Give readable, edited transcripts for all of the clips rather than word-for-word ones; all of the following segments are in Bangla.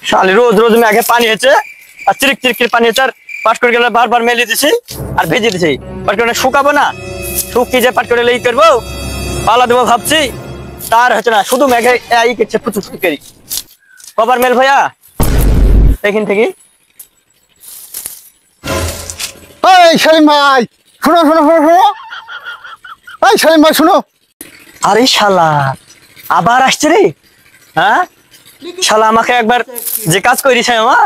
শালি রোজ রোজ মেঘে পানি হচ্ছে আর চিরিক চিরিক পানি হচ্ছে আর পাট করে গেলে বারবার মেলে দিছি আর ভেজে দিছি পাট করে শুকাবো না শুকিয়ে যে পাট করে লেই করবো পালা দেবো ভাবছি তার হচ্ছে না শুধু মেঘে এই করছে প্রচুর শুকিয়ে কবার মেল ভাইয়া এখান থেকে এই শালিম ভাই শোনো শোনো শোনো শোনো এই শালিম ভাই শোনো আরে শালা আবার আসছে রে হ্যাঁ শালা আমাকে একবার যে কাজ করিস আমার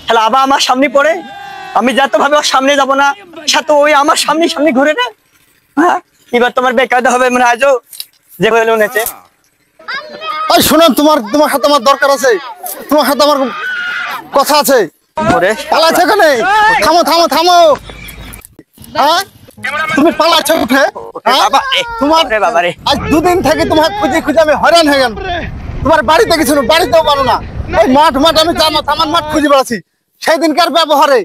শালা আবার আমার সামনে পড়ে আমি যত ভাবে ওর সামনে যাব না সাথে ওই আমার সামনে সামনে ঘুরে না হ্যাঁ এবার তোমার বেকায়দা হবে মানে আজও যে হলো নেছে এই শোনো তোমার তোমার সাথে আমার দরকার আছে তোমার সাথে আমার কথা আছে ওরে পালাচ্ছে কেন থামো থামো থামো হ্যাঁ তুমি পালাচ্ছ উঠে বাবা তোমার রে বাবা রে আজ দুদিন থেকে তোমার খুঁজে খুঁজে আমি হয়রান হয়ে গেলাম তোমার বাড়িতে কিছু না বাড়িতেও পারো না ওই মাঠ মাঠ আমি আমার মাঠ খুঁজে বেড়াচ্ছি সেই দিনকার ব্যবহারে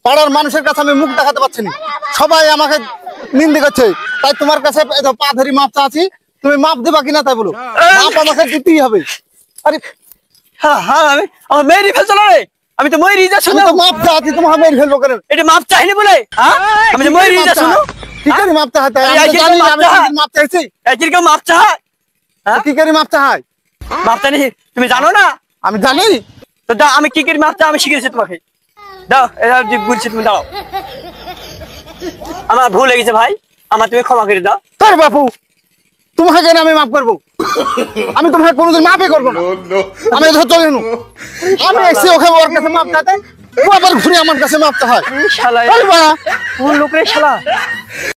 পাড়ার মানুষের কাছে আমি মুখ দেখাতে পারছি না সবাই আমাকে নিন্দে করছে তাই তোমার কাছে পা ধরি মাপ চাচ্ছি তুমি মাপ দেবা কিনা তাই বলো মাপ আমাকে দিতেই হবে আরে হ্যাঁ হ্যাঁ আমি আমার মেয়েরই ফেলছো না রে আমি তো ময়ূরই যা তুমি শুনো তো মাপ চাচ্ছি তোমার মেরে ফেলবো কেন এটা মাপ চাইনি বলে হ্যাঁ আমি তো ময়ূরই যা শুনো কি করে মাপ চাইতে এই আমি তো একই জানি মাপ আমি চাই। কি মাপ চাইছি একই কেউ মাপ চায় হ্যাঁ কি করে মাপ চাই মাপ চাইনি তুমি জানো না আমি জানি তো দাও আমি কি করে মাপ চা আমি শিখিয়েছি তোমাকে দাও এটা যে বলছি তুমি দাও আমার ভুল হয়ে গেছে ভাই আমার তুমি ক্ষমা করে দাও তোর বাপু তোমাকে কেন আমি মাফ করবো আমি তোমাকে কোনোদিন মাফই করবো না আমি ধর চলে গেলাম। আমি এসে ওকে ওর কাছে মাপ চাইতে ও আবার ঘুরে আমার কাছে মাপতে হয় শালা চল বাড়া। কোন লোক রে শালা